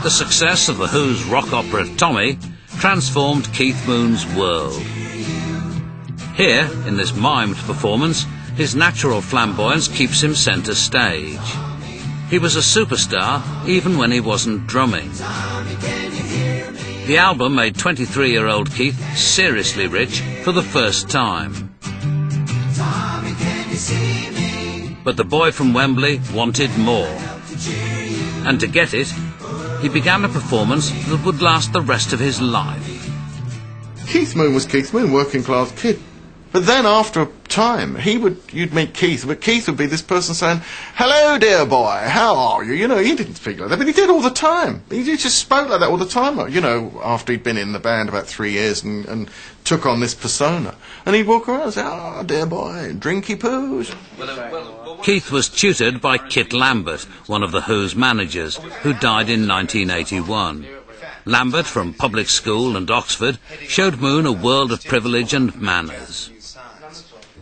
The success of The Who's rock opera Tommy transformed Keith Moon's world. Here, in this mimed performance, his natural flamboyance keeps him centre stage. He was a superstar even when he wasn't drumming. The album made 23-year-old Keith seriously rich for the first time. But the boy from Wembley wanted more. And to get it, he began a performance that would last the rest of his life. Keith Moon was Keith Moon, working class kid. But then after a time, you'd meet Keith, but Keith would be this person saying, "Hello, dear boy, how are you?" You know, he didn't speak like that, but he did all the time. He just spoke like that all the time, you know, after he'd been in the band about 3 years and took on this persona. And he'd walk around and say, "Oh, dear boy, drinky poos." Keith was tutored by Kit Lambert, one of The Who's managers, who died in 1981. Lambert, from public school and Oxford, showed Moon a world of privilege and manners.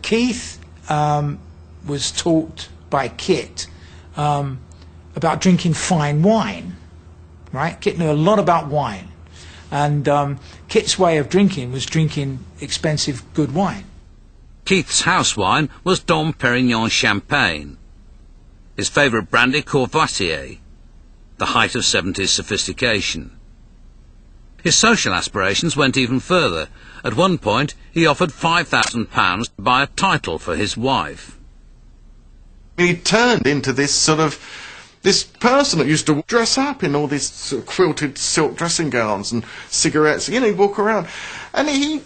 Keith was taught by Kit about drinking fine wine, right? Kit knew a lot about wine. And Kit's way of drinking was drinking expensive, good wine. Keith's house wine was Dom Perignon Champagne. His favourite brandy, Courvoisier, the height of 70s sophistication. His social aspirations went even further. At one point, he offered £5,000 to buy a title for his wife. He turned into this person that used to dress up in all these sort of quilted silk dressing gowns and cigarettes. You know, he'd walk around. And he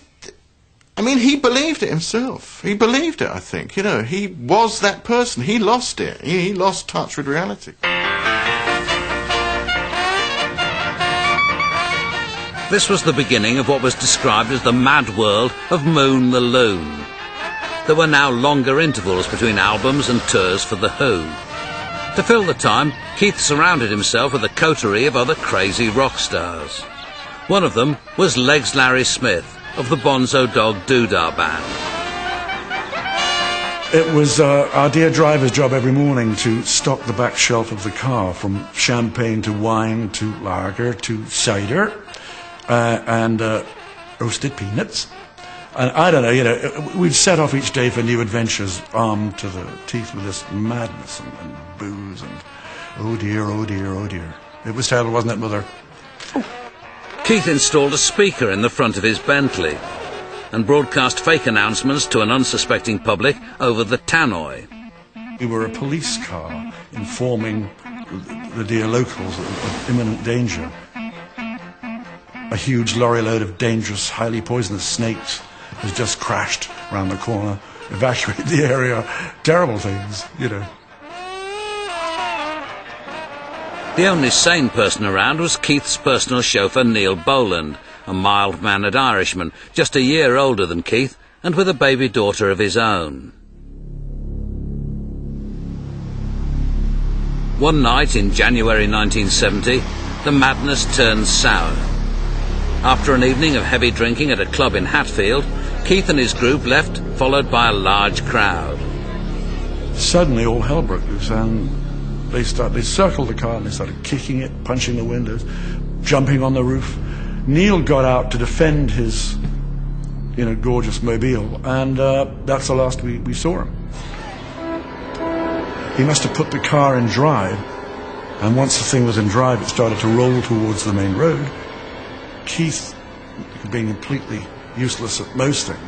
believed it himself. He believed it, I think. You know, he was that person. He lost it. He lost touch with reality. This was the beginning of what was described as the mad world of Moon the Loon. There were now longer intervals between albums and tours for The Who. To fill the time, Keith surrounded himself with a coterie of other crazy rock stars. One of them was Legs Larry Smith of the Bonzo Dog Doodah Band. It was our dear driver's job every morning to stock the back shelf of the car, from champagne to wine to lager to cider. And roasted peanuts. And I don't know, you know, we'd set off each day for new adventures, armed to the teeth with this madness and booze and oh dear, oh dear, oh dear. It was terrible, wasn't it, Mother? Oh. Keith installed a speaker in the front of his Bentley and broadcast fake announcements to an unsuspecting public over the tannoy. We were a police car informing the dear locals of imminent danger. A huge lorry load of dangerous, highly poisonous snakes has just crashed round the corner. Evacuate the area. Terrible things, you know. The only sane person around was Keith's personal chauffeur Neil Boland, a mild-mannered Irishman, just a year older than Keith and with a baby daughter of his own. One night in January 1970, the madness turned sour. After an evening of heavy drinking at a club in Hatfield, Keith and his group left, followed by a large crowd. Suddenly all hell broke loose, and they circled the car and they started kicking it, punching the windows, jumping on the roof. Neil got out to defend his, you know, gorgeous mobile, and that's the last we saw him. He must have put the car in drive, and once the thing was in drive, it started to roll towards the main road. Keith, being completely useless at most things,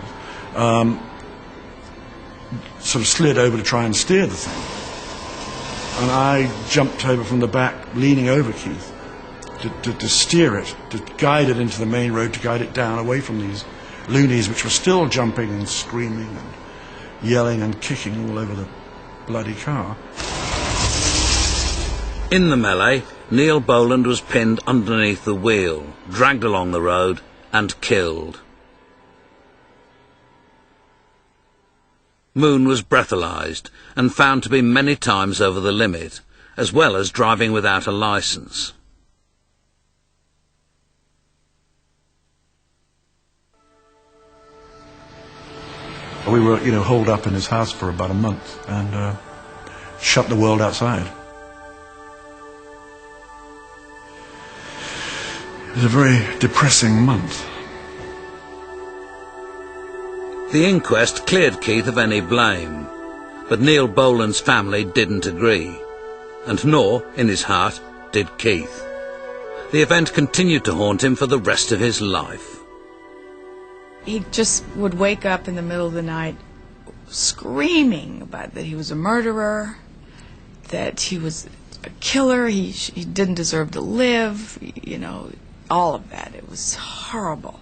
sort of slid over to try and steer the thing. And I jumped over from the back, leaning over Keith, to steer it, to guide it into the main road, to guide it down away from these loonies, which were still jumping and screaming and yelling and kicking all over the bloody car. In the melee, Neil Boland was pinned underneath the wheel, dragged along the road and killed. Moon was breathalyzed and found to be many times over the limit, as well as driving without a licence. We were, you know, holed up in his house for about a month and shut the world outside. was a very depressing month. The inquest cleared Keith of any blame, but Neil Boland's family didn't agree, and nor, in his heart, did Keith. The event continued to haunt him for the rest of his life. He just would wake up in the middle of the night screaming about that he was a murderer, that he was a killer, he didn't deserve to live, you know, all of that. It was horrible.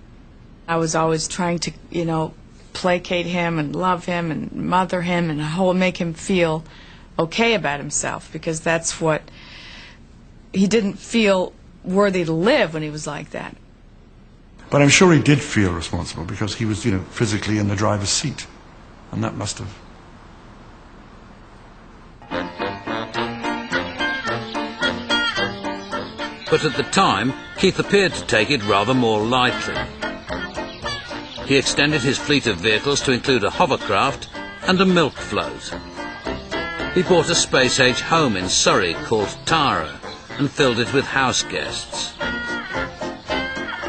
I was always trying to, you know, placate him and love him and mother him and make him feel okay about himself, because that's what he didn't feel worthy to live when he was like that. But I'm sure he did feel responsible because he was, you know, physically in the driver's seat. And that must have... But at the time, Keith appeared to take it rather more lightly. He extended his fleet of vehicles to include a hovercraft and a milk float. He bought a space-age home in Surrey called Tara and filled it with house guests.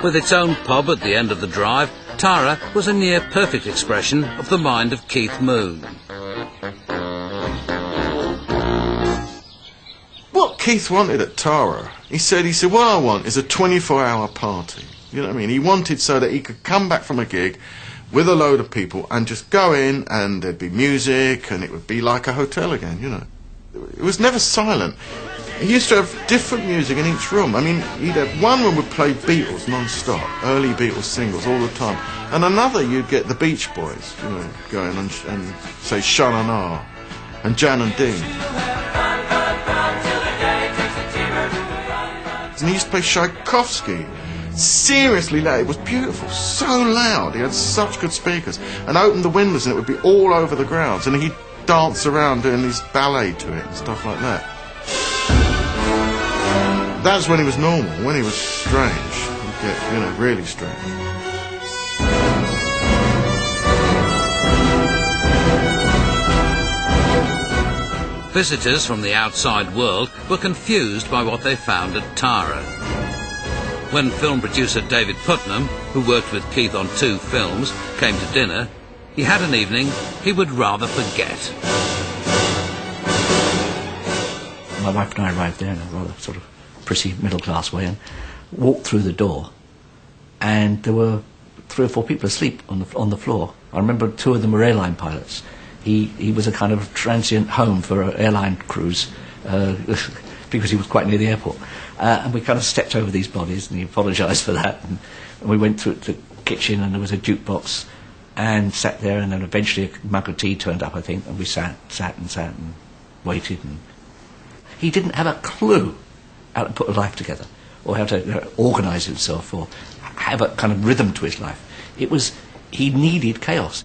With its own pub at the end of the drive, Tara was a near-perfect expression of the mind of Keith Moon. What Keith wanted at Tara, he said, what I want is a 24-hour party. You know what I mean? He wanted so that he could come back from a gig with a load of people and just go in and there'd be music and it would be like a hotel again, you know. It was never silent. He used to have different music in each room. I mean, he'd have one room would play Beatles non-stop, early Beatles singles all the time, and another you'd get the Beach Boys, you know, going and say Sha Na Na and Jan and Dean. And he used to play Tchaikovsky. Seriously loud. It was beautiful, so loud. He had such good speakers, and opened the windows and it would be all over the grounds, and he'd dance around doing his ballet to it and stuff like that. That's when he was normal. When he was strange, he'd get, you know, really strange. Visitors from the outside world were confused by what they found at Tara. When film producer David Putnam, who worked with Keith on 2 films, came to dinner, he had an evening he would rather forget. My wife and I arrived there in a rather sort of pretty middle-class way and walked through the door, and there were 3 or 4 people asleep on the floor. I remember 2 of them were airline pilots. He was a kind of transient home for airline crews because he was quite near the airport. And we kind of stepped over these bodies, and he apologised for that. And we went to the kitchen, and there was a jukebox, and sat there, and then eventually a mug of tea turned up, I think, and we sat and waited. And he didn't have a clue how to put a life together, or how to organise himself, or have a kind of rhythm to his life. He needed chaos.